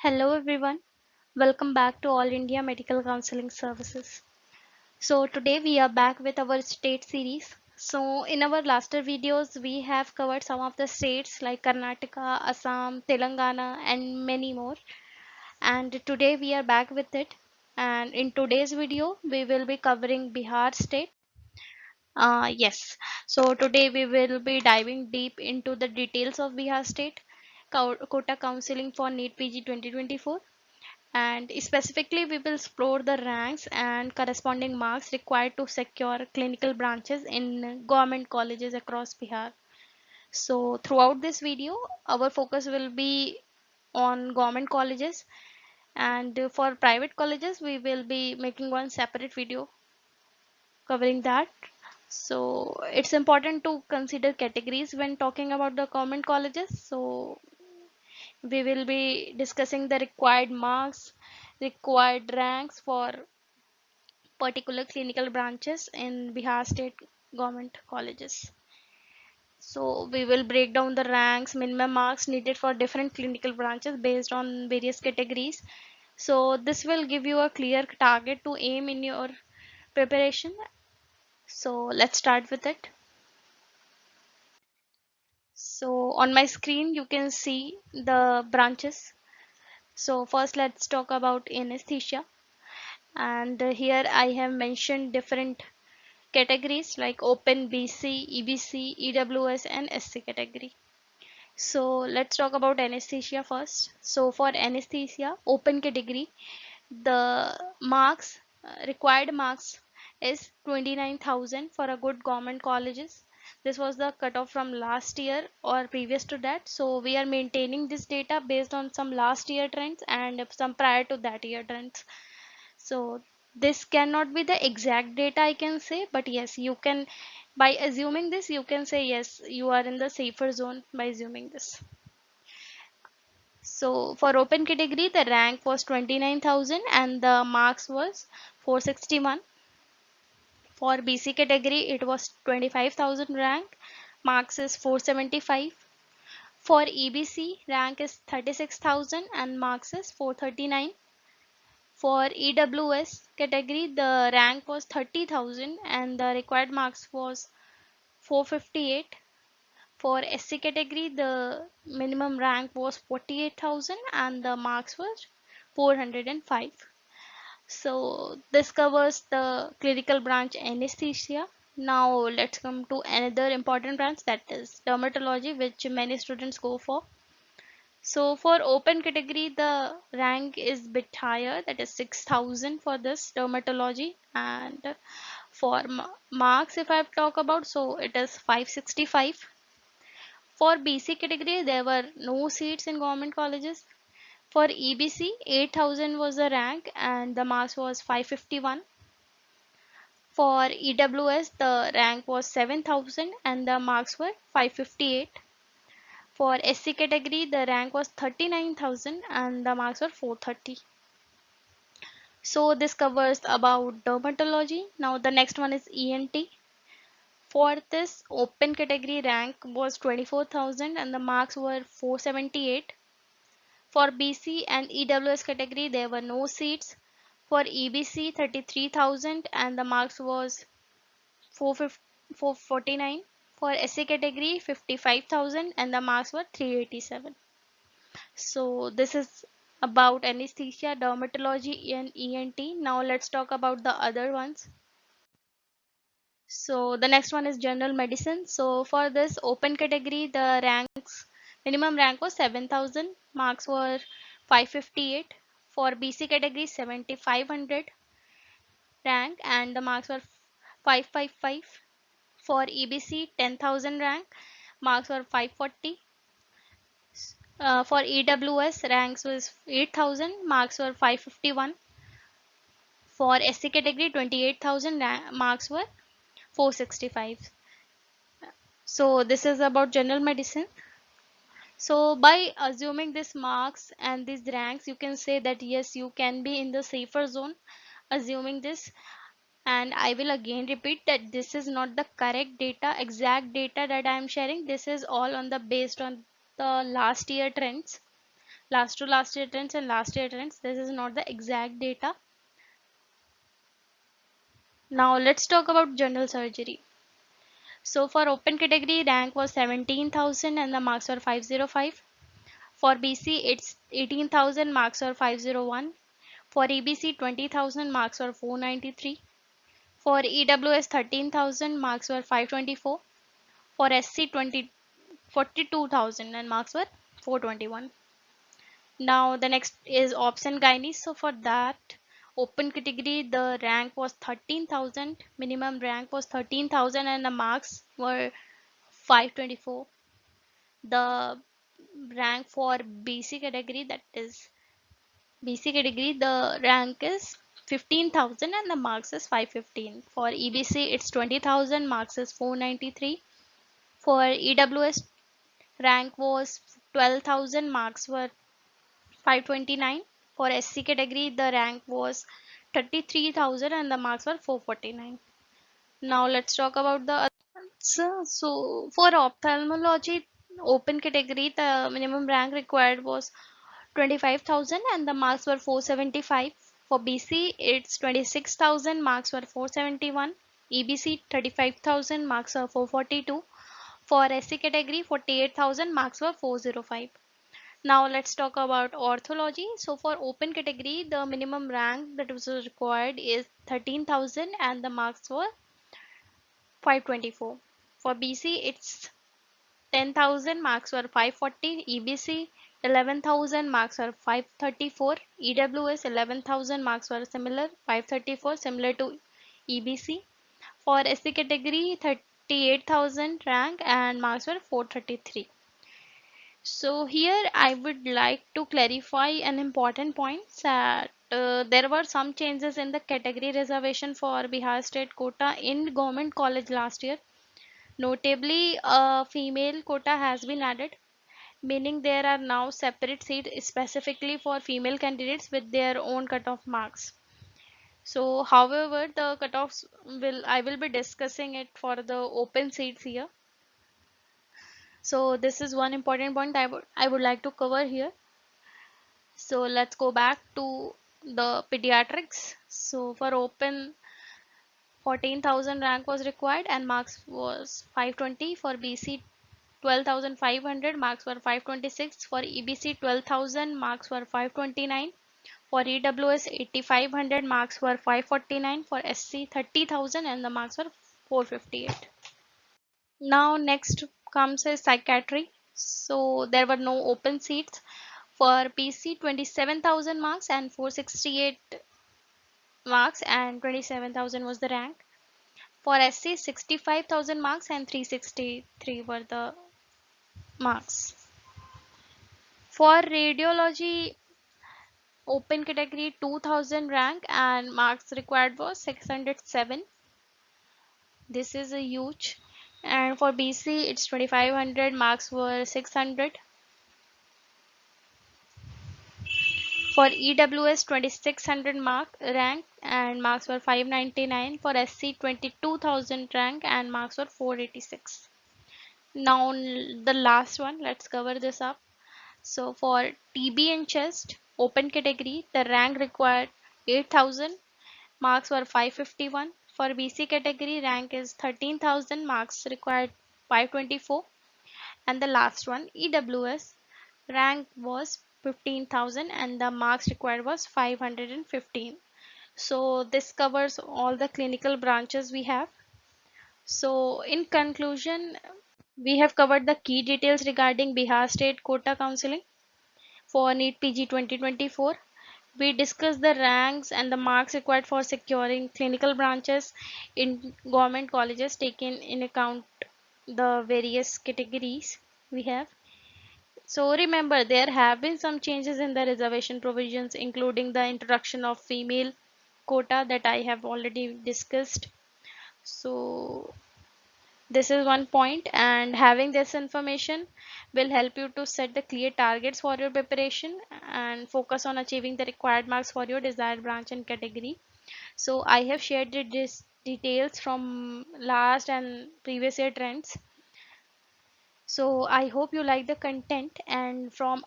Hello everyone, welcome back to All India Medical Counselling Services. So today we are back with our state series. So in our last videos we have covered some of the states like Karnataka, Assam, Telangana and many more. And today we are back with it. And in today's video we will be covering Bihar state. Yes, so today we will be diving deep into the details of Bihar state. Quota counseling for NEET PG 2024, and specifically we will explore the ranks and corresponding marks required to secure clinical branches in government colleges across Bihar. So throughout this video our focus will be on government colleges, and for private colleges we will be making one separate video covering that. So it's important to consider categories when talking about the government colleges. So we will be discussing the required marks, required ranks for particular clinical branches in Bihar state government colleges. So we will break down the ranks, minimum marks needed for different clinical branches based on various categories. So this will give you a clear target to aim in your preparation. So let's start with it. So on my screen you can see the branches. So first let's talk about anesthesia, and here I have mentioned different categories like open, BC, EBC, EWS and SC category. So let's talk about anesthesia first. So for anesthesia open category, the marks required marks is 29,000 for a good government colleges. This was the cutoff from last year or previous to that. So we are maintaining this data based on some last year trends and some prior to that year trends. So this cannot be the exact data I can say, but yes, you can, by assuming this, you can say yes, you are in the safer zone by assuming this. So for open category, the rank was 29,000 and the marks was 461. For BC category, it was 25,000 rank, marks is 475. For EBC, rank is 36,000 and marks is 439. For EWS category, the rank was 30,000 and the required marks was 458. For SC category, the minimum rank was 48,000 and the marks was 405. So this covers the clinical branch anesthesia. Now let's come to another important branch, that is dermatology, which many students go for. So for open category, the rank is bit higher, that is 6,000 for this dermatology, and for marks if I talk about, so it is 565. For BC category, there were no seats in government colleges. For EBC, 8,000 was the rank and the marks was 551. For EWS, the rank was 7,000 and the marks were 558. For SC category, the rank was 39,000 and the marks were 430. So this covers about dermatology. Now the next one is ENT. For this open category, rank was 24,000 and the marks were 478. For BC and EWS category, there were no seats. For EBC, 33,000 and the marks was 449. For SC category, 55,000 and the marks were 387. So this is about anesthesia, dermatology and ENT. Now let's talk about the other ones. So the next one is general medicine. So for this open category, the ranks minimum rank was 7,000, marks were 558. For BC category, 7,500 rank and the marks were 555. For EBC, 10,000 rank, marks were 540. For EWS, ranks was 8,000, marks were 551. For SC category, 28,000 marks were 465. So this is about general medicine. So by assuming these marks and these ranks, you can say that yes, you can be in the safer zone assuming this. And I will again repeat that this is not the correct data, exact data that I am sharing. This is all on the based on the last year trends. last to last year trends and last year trends. This is not the exact data. Now let's talk about general surgery. So for open category, rank was 17,000 and the marks were 505. For BC, it's 18,000, marks were 501. For EBC, 20,000, marks were 493. For EWS, 13,000, marks were 524. For SC, 42,000 and marks were 421. Now the next is Ops and Gynae. So for that open category, the rank was 13,000, minimum rank was 13,000 and the marks were 524. The rank for BC category, that is BC category, the rank is 15,000 and the marks is 515. For EBC, it's 20,000, marks is 493. For EWS, rank was 12,000, marks were 529. For SC category, the rank was 33,000 and the marks were 449. Now let's talk about the other ones. So for ophthalmology open category, the minimum rank required was 25,000 and the marks were 475. For BC, it's 26,000, marks were 471. EBC, 35,000, marks were 442. For SC category, 48,000, marks were 405. Now let's talk about orthology. So for open category, the minimum rank that was required is 13,000 and the marks were 524. For BC, it's 10,000, marks were 540. EBC, 11,000, marks were 534. EWS, 11,000, marks were similar, 534, similar to EBC. For SC category, 38,000 rank and marks were 433. So here I would like to clarify an important point that there were some changes in the category reservation for Bihar state quota in government college last year. Notably, a female quota has been added, meaning there are now separate seats specifically for female candidates with their own cutoff marks. So, however, the cutoffs I will be discussing it for the open seats here. So, this is one important point I would like to cover here. So, let's go back to the pediatrics. So, for open 14,000 rank was required and marks was 520. For BC, 12,500, marks were 526. For EBC, 12,000, marks were 529. For EWS, 8,500, marks were 549. For SC, 30,000 and the marks were 458. Now next comes a psychiatry. So there were no open seats. For PC, 27,000 marks and 468 marks and 27,000 was the rank. For SC, 65,000 marks and 363 were the marks. For radiology open category, 2000 rank and marks required was 607. This is a huge. And for BC, it's 2500, marks were 600. For EWS, 2600 mark rank and marks were 599. For SC, 22,000 rank and marks were 486. Now the last one, let's cover this up. So for TB and chest open category, the rank required 8,000, marks were 551. For BC category, rank is 13,000, marks required 524. And the last one, EWS, rank was 15,000 and the marks required was 515. So this covers all the clinical branches we have. So in conclusion, we have covered the key details regarding Bihar State Quota Counseling for NEET PG 2024. We discussed the ranks and the marks required for securing clinical branches in government colleges, taking in account the various categories we have. So remember, there have been some changes in the reservation provisions, including the introduction of female quota that I have already discussed. So this is one point, and having this information will help you to set the clear targets for your preparation and focus on achieving the required marks for your desired branch and category. So I have shared the details from last and previous year trends. So I hope you like the content, and from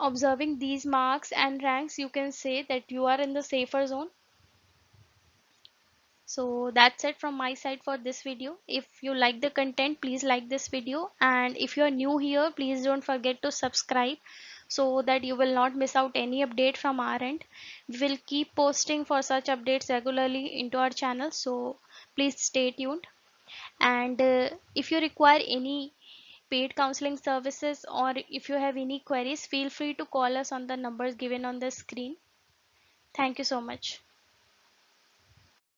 Observing these marks and ranks, you can say that you are in the safer zone. So that's it from my side for this video. If you like the content, please like this video, and if you are new here, please don't forget to subscribe so that you will not miss out any update from our end. We will keep posting for such updates regularly into our channel, so please stay tuned. And if you require any paid counseling services, or if you have any queries, feel free to call us on the numbers given on the screen. Thank you so much.